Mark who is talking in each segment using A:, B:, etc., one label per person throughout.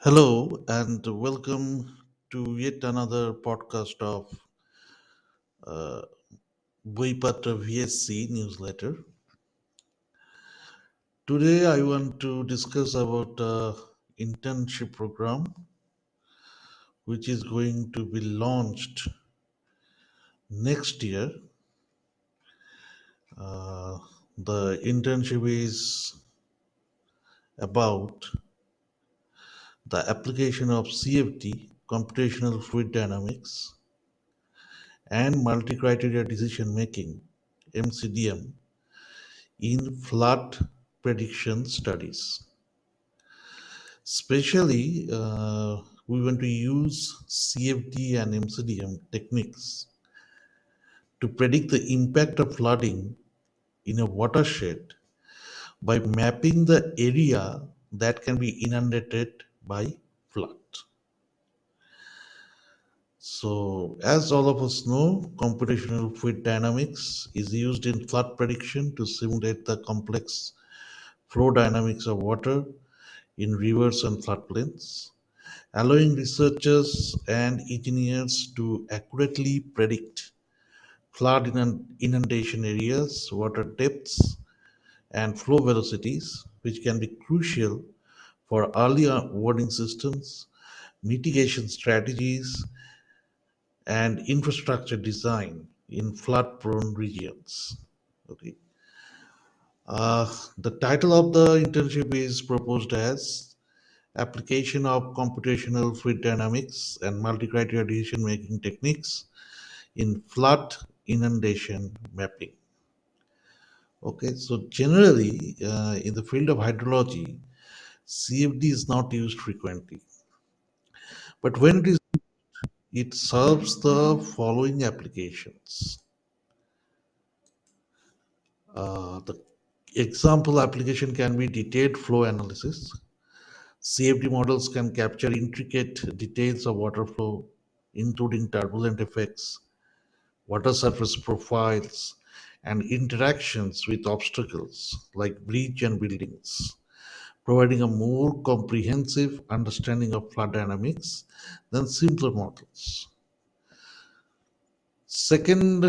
A: Hello and welcome to yet another podcast of uh, Boipatra VSC newsletter. Today I want to discuss about internship program which is going to be launched next year. Uh, the internship is about the application of CFD, computational fluid dynamics, and multi-criteria decision making (MCDM) in flood prediction studies. Especially, we want to use CFD and MCDM techniques to predict the impact of flooding in a watershed by mapping the area that can be inundated by flood. So, as all of us know, computational fluid dynamics is used in flood prediction to simulate the complex flow dynamics of water in rivers and floodplains, allowing researchers and engineers to accurately predict flood inundation areas, water depths, and flow velocities, which can be crucial for early warning systems, mitigation strategies, and infrastructure design in flood prone regions. Okay. The title of the internship is proposed as Application of Computational Fluid Dynamics and Multi-Criteria Decision Making Techniques in Flood Inundation Mapping. Okay, so generally in the field of hydrology, CFD is not used frequently, but when it is, it serves the following applications. The example application can be detailed flow analysis. CFD models can capture intricate details of water flow, including turbulent effects, water surface profiles, and interactions with obstacles like bridge and buildings, providing a more comprehensive understanding of flood dynamics than simpler models. Second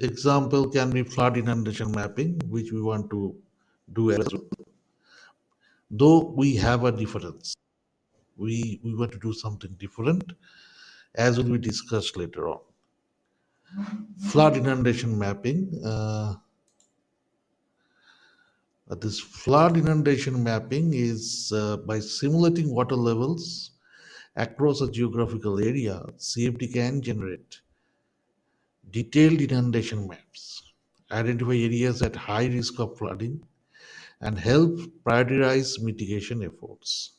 A: example can be flood inundation mapping, which we want to do as well. Though we have a difference, we want to do something different, as will be discussed later on. Flood inundation mapping. This flood inundation mapping is by simulating water levels across a geographical area, CFD can generate detailed inundation maps, identify areas at high risk of flooding, and help prioritize mitigation efforts.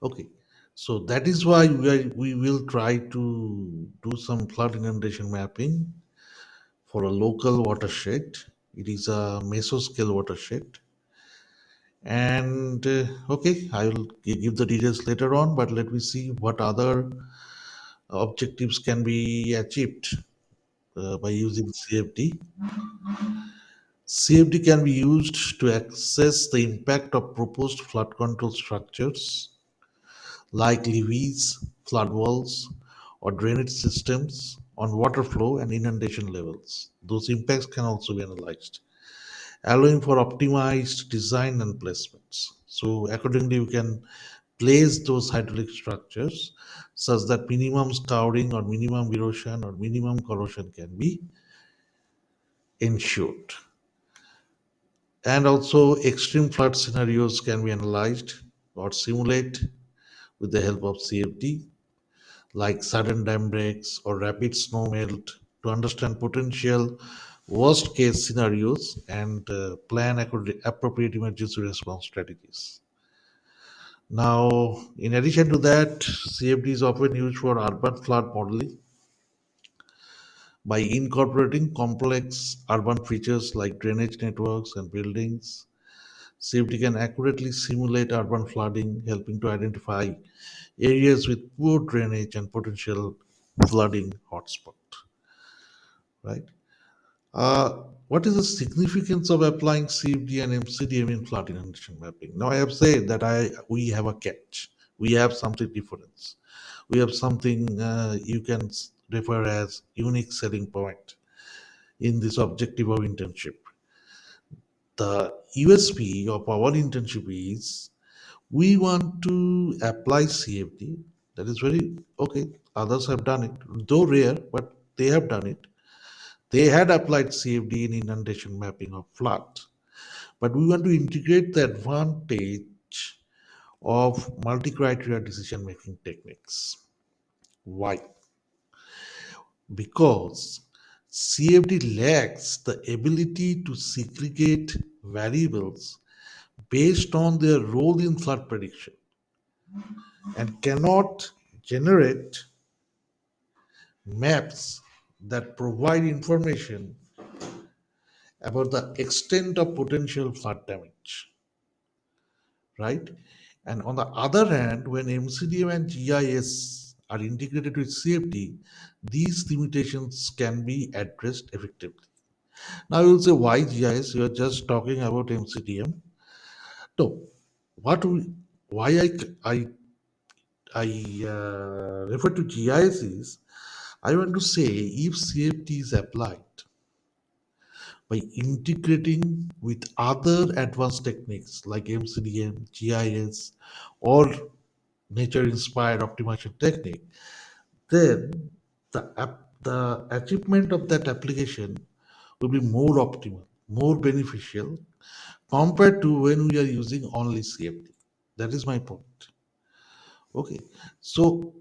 A: Okay, so that is why we will try to do some flood inundation mapping for a local watershed. It is a mesoscale watershed. And okay, I will give the details later on, but let me see what other objectives can be achieved by using CFD. CFD can be used to assess the impact of proposed flood control structures like levees, flood walls, or drainage systems on water flow and inundation levels. Those impacts can also be analyzed, allowing for optimized design and placements. So accordingly, you can place those hydraulic structures such that minimum scouring or minimum erosion or minimum corrosion can be ensured. And also extreme flood scenarios can be analyzed or simulate with the help of CFD, like sudden dam breaks or rapid snow melt, to understand potential worst case scenarios and plan appropriate emergency response strategies. Now, in addition to that, CFD is often used for urban flood modeling by incorporating complex urban features like drainage networks and buildings. CFD can accurately simulate urban flooding, helping to identify areas with poor drainage and potential flooding hotspot. Right. What is the significance of applying CFD and MCDM in flood inundation mapping? Now, I have said that we have a catch. We have something different. We have something you can refer as unique selling point in this objective of internship. The USP of our internship is we want to apply CFD. That is very okay. Others have done it, though rare, but they have done it. They had applied CFD in inundation mapping of flood, but we want to integrate the advantage of multi-criteria decision-making techniques. Why? Because CFD lacks the ability to segregate variables based on their role in flood prediction and cannot generate maps that provide information about the extent of potential flood damage, right? And on the other hand, when MCDM and GIS are integrated with CFD, these limitations can be addressed effectively. Now you will say, why GIS? You are just talking about MCDM. No, what we, why I refer to GIS is I want to say if CFD is applied by integrating with other advanced techniques like MCDM, GIS, or nature inspired optimization technique, then the achievement of that application will be more optimal, more beneficial compared to when we are using only CFD. That is my point. Okay, so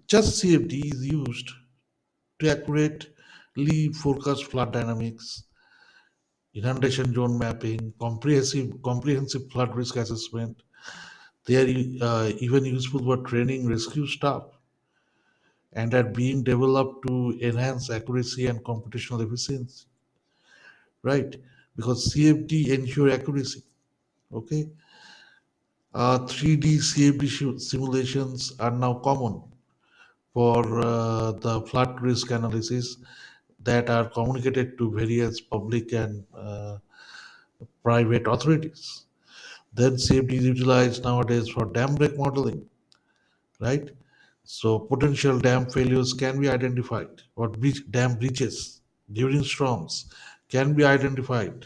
A: just CFD is used to accurately forecast flood dynamics, inundation zone mapping, comprehensive flood risk assessment. They are even useful for training rescue staff and are being developed to enhance accuracy and computational efficiency, right? Because CFD ensure accuracy. Okay, 3D CFD simulations are now common for the flood risk analysis that are communicated to various public and private authorities. Then CFD is utilized nowadays for dam break modeling, right? So potential dam failures can be identified, or dam breaches during storms can be identified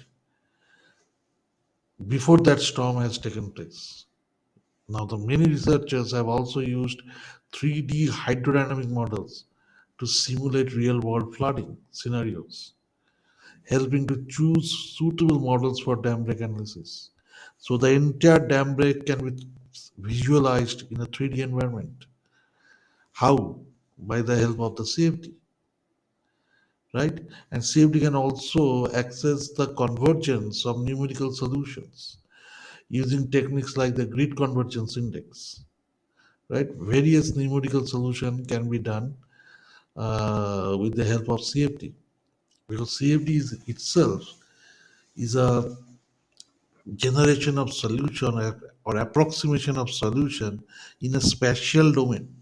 A: before that storm has taken place. Now, the many researchers have also used 3D hydrodynamic models to simulate real world flooding scenarios, helping to choose suitable models for dam break analysis. So, the entire dam break can be visualized in a 3D environment. How? By the help of the CFD, right? And CFD can also access the convergence of numerical solutions using techniques like the grid convergence index, right? Various numerical solution can be done with the help of CFD, because CFD is itself is a generation of solution or approximation of solution in a spatial domain,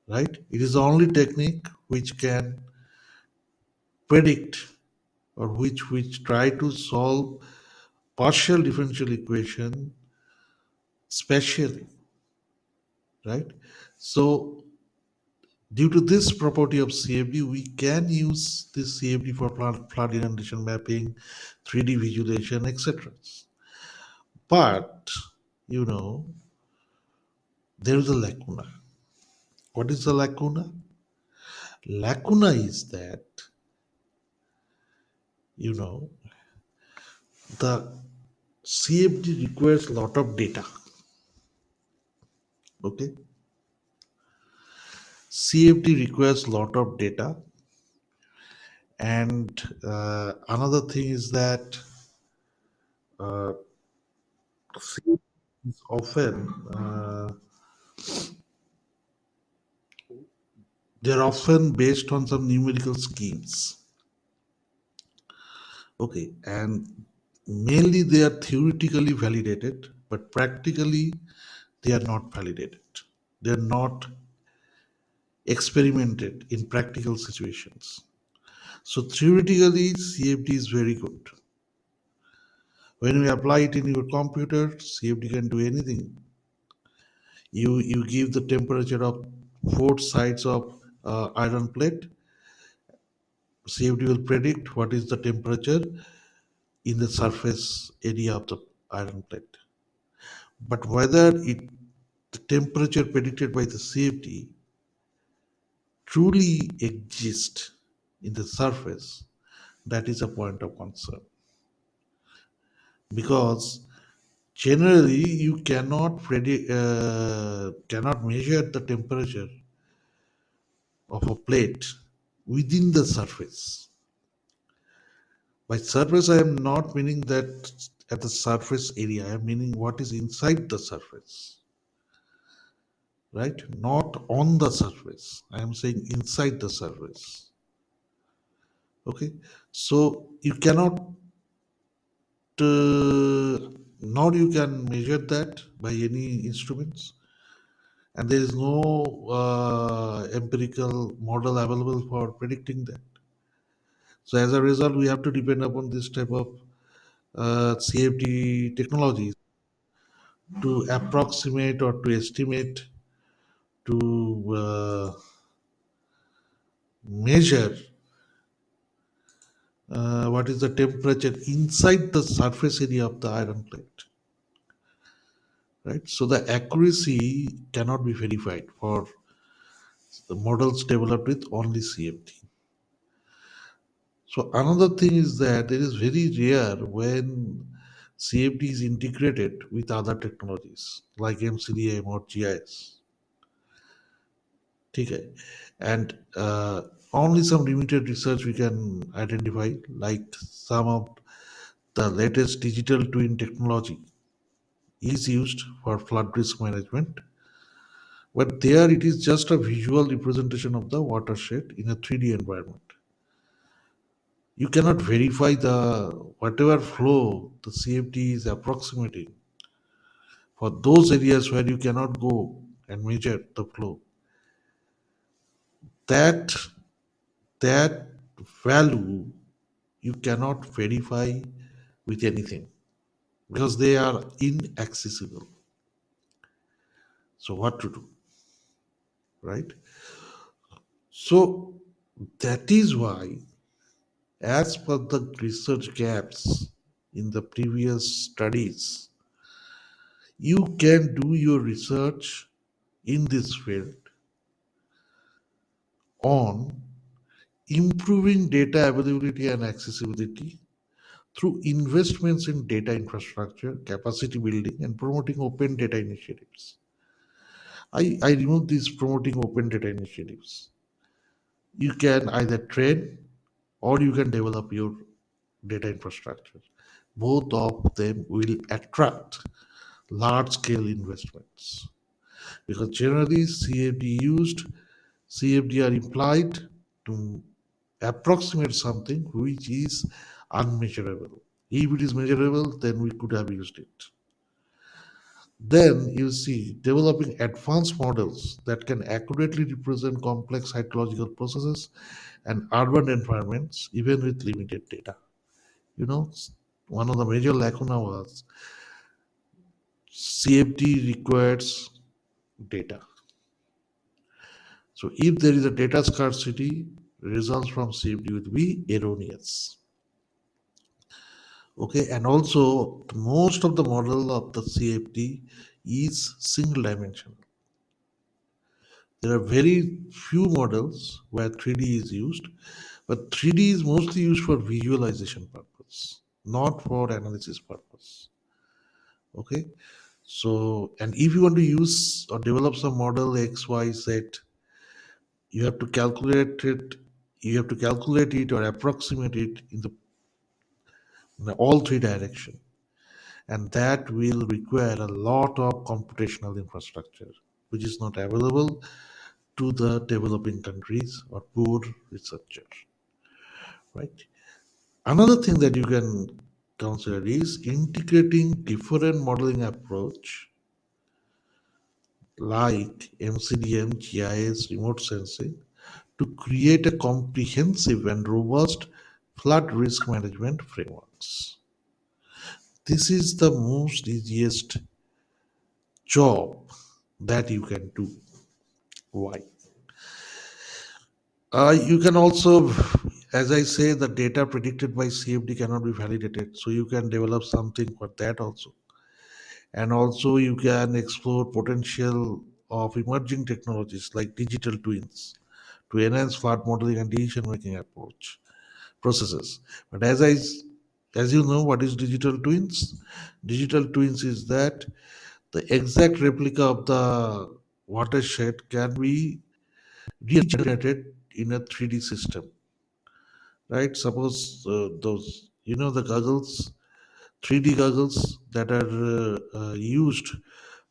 A: right? It is the only technique which can predict, or which try to solve partial differential equation spatially, right? So due to this property of CFD, we can use this CFD for flood inundation mapping, 3D visualization, etc. But you know, there is a lacuna. What is the lacuna? Lacuna is that you know the CFD requires a lot of data. Okay, CFD requires a lot of data, and another thing is that uh, CFD is often they're often based on some numerical schemes. Okay, and mainly they are theoretically validated, but practically they are not validated. They are not experimented in practical situations. So theoretically, CFD is very good. When we apply it in your computer, CFD can do anything. You give the temperature of four sides of iron plate. CFD will predict what is the temperature in the surface area of the iron plate. But whether the temperature predicted by the CFD truly exists in the surface, that is a point of concern. Because generally you cannot measure the temperature of a plate within the surface. By surface, I am not meaning that at the surface area. I am meaning what is inside the surface, right? Not on the surface. I am saying inside the surface. Okay, so you cannot, nor you can measure that by any instruments, and there is no empirical model available for predicting that. So as a result, we have to depend upon this type of CFD technologies to approximate or to estimate, to measure what is the temperature inside the surface area of the iron plate, right? So the accuracy cannot be verified for the models developed with only CFD. So another thing is that it is very rare when CFD is integrated with other technologies like MCDM or GIS. Okay. And only some limited research we can identify, like some of the latest digital twin technology is used for flood risk management, but there it is just a visual representation of the watershed in a 3D environment. You cannot verify the whatever flow the CFD is approximating for those areas where you cannot go and measure the flow. That that value you cannot verify with anything because they are inaccessible. So what to do, right? So that is why, as per the research gaps in the previous studies, you can do your research in this field on improving data availability and accessibility through investments in data infrastructure, capacity building, and promoting open data initiatives. I remove these promoting open data initiatives. You can either train or you can develop your data infrastructure. Both of them will attract large scale investments because generally CFD are implied to approximate something which is unmeasurable. If it is measurable, then we could have used it. Then you see developing advanced models that can accurately represent complex hydrological processes and urban environments, even with limited data. You know, one of the major lacuna was CFD requires data. So if there is a data scarcity, results from CFD will be erroneous. Okay, and also most of the model of the CFD is single dimensional. There are very few models where 3D is used, but 3D is mostly used for visualization purpose, not for analysis purpose. Okay, so and if you want to use or develop some model X, Y, Z, you have to calculate it. You have to calculate it or approximate it in all three directions, and that will require a lot of computational infrastructure, which is not available to the developing countries or poor researchers, right? Another thing that you can consider is integrating different modeling approach like MCDM, GIS, remote sensing to create a comprehensive and robust flood risk management frameworks. This is the most easiest job that you can do. Why? You can also, as I say, the data predicted by CFD cannot be validated. So you can develop something for that also. And also you can explore potential of emerging technologies like digital twins to enhance flood modeling and decision making approach processes. But as you know, what is digital twins? Digital twins is that the exact replica of the watershed can be regenerated in a 3D system, right? Suppose those, the goggles, 3D goggles that are used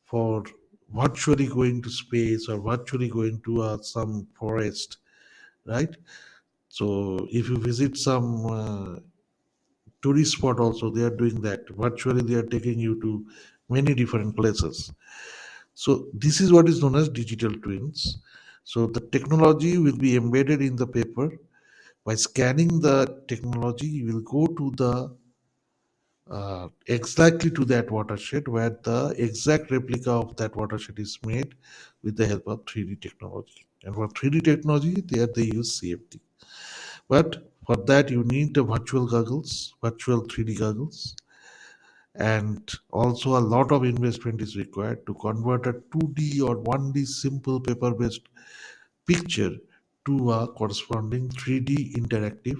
A: for virtually going to space or virtually going to some forest, right? So if you visit some tourist spot also, they are doing that. Virtually, they are taking you to many different places. So this is what is known as digital twins. So the technology will be embedded in the paper. By scanning the technology, you will go to the exactly to that watershed where the exact replica of that watershed is made with the help of 3D technology. And for 3D technology, there they use CFD. But for that, you need the virtual goggles, virtual 3D goggles, and also a lot of investment is required to convert a 2D or 1D simple paper-based picture to a corresponding 3D interactive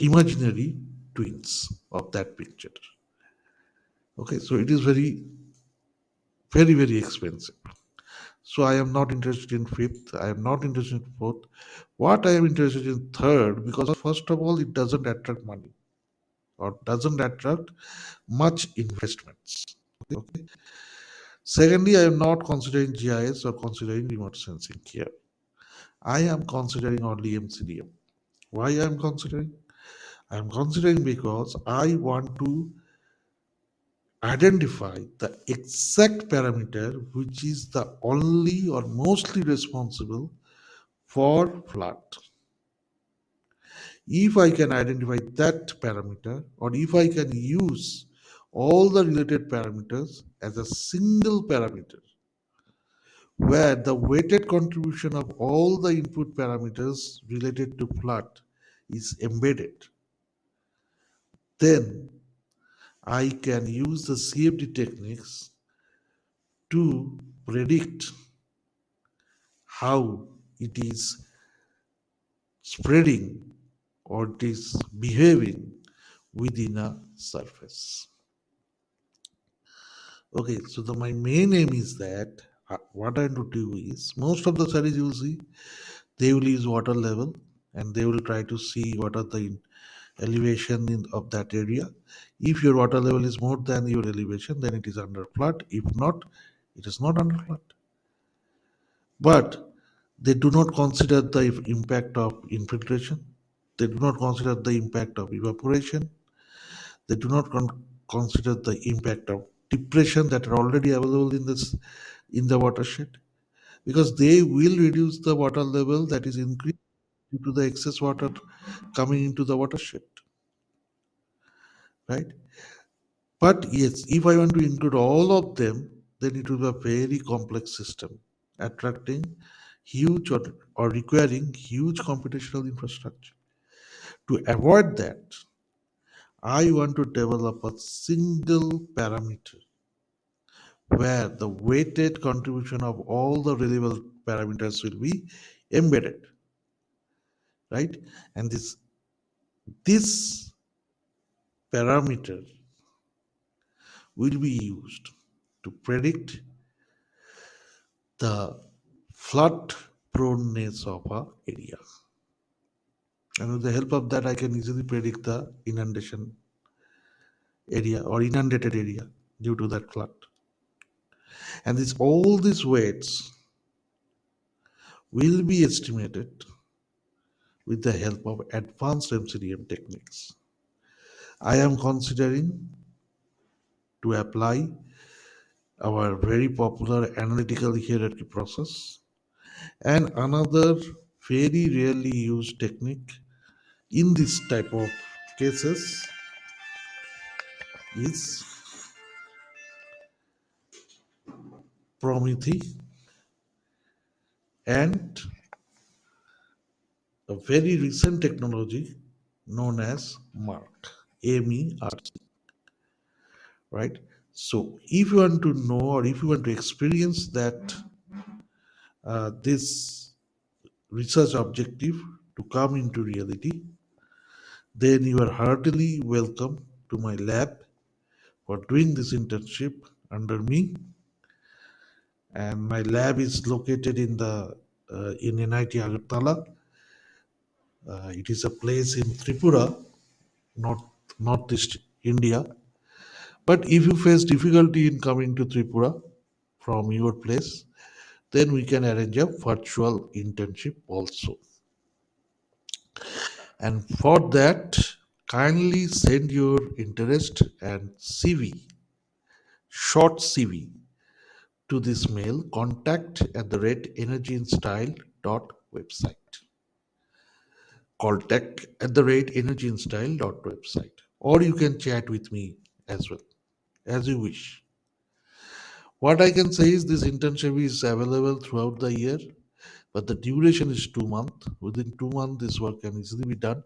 A: imaginary twins of that picture. Okay, so it is very expensive. So I am not interested in fifth. I am not interested in fourth. What I am interested in third, because first of all, it doesn't attract money or doesn't attract much investments. Okay. Secondly, I am not considering GIS or considering remote sensing here. I am considering only MCDM. Why I am considering? I am considering because I want to identify the exact parameter which is the only or mostly responsible for flood. If I can identify that parameter, or if I can use all the related parameters as a single parameter, where the weighted contribution of all the input parameters related to flood is embedded, then I can use the CFD techniques to predict how it is spreading or it is behaving within a surface. Okay, so my main aim is that what I want to do is most of the studies you will see they will use water level and they will try to see what are the elevation of that area. If your water level is more than your elevation, then it is under flood. If not, it is not under flood. But they do not consider the impact of infiltration. They do not consider the impact of evaporation. They do not consider the impact of depression that are already available in the watershed, because they will reduce the water level that is increased due to the excess water coming into the watershed, right? But yes, if I want to include all of them, then it will be a very complex system, attracting huge or requiring huge computational infrastructure. To avoid that, I want to develop a single parameter where the weighted contribution of all the relevant parameters will be embedded, right? And this parameter will be used to predict the flood proneness of a area. And with the help of that, I can easily predict the inundation area or inundated area due to that flood. And all these weights will be estimated with the help of advanced MCDM techniques. I am considering to apply our very popular analytical hierarchy process And another very rarely used technique in this type of cases is Prometheus and a very recent technology known as Mark, MERC, right? So if you want to know or if you want to experience that this research objective to come into reality, then you are heartily welcome to my lab for doing this internship under me. And my lab is located in the in NIT Agartala. It is a place in Tripura, north northeast India. But if you face difficulty in coming to Tripura from your place, then we can arrange a virtual internship also. And for that, kindly send your interest and CV, short CV, to this mail contact@energyandstyle.website. Contact@energyandstyle.website. Or you can chat with me as well, as you wish. What I can say is this internship is available throughout the year, but the duration is 2 months. Within 2 months, this work can easily be done.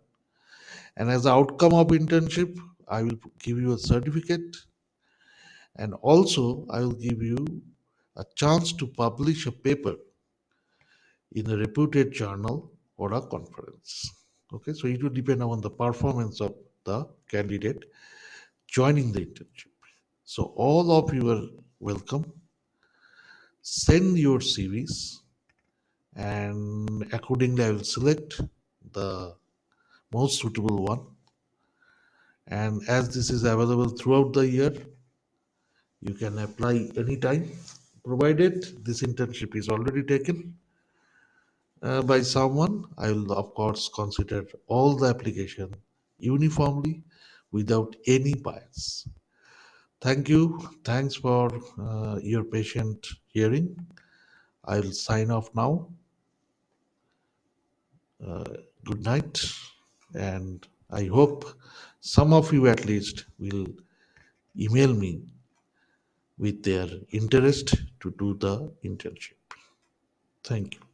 A: And as the outcome of internship, I will give you a certificate, and also I will give you a chance to publish a paper in a reputed journal or a conference. Okay, so it will depend on the performance of the candidate joining the internship. So all of you are welcome. Send your CVs, and accordingly I will select the most suitable one. And as this is available throughout the year, you can apply anytime, provided this internship is already taken by someone. I will, of course, consider all the application uniformly without any bias. Thank you. Thanks for your patient hearing. I will sign off now. Good night. And I hope some of you at least will email me with their interest to do the internship. Thank you.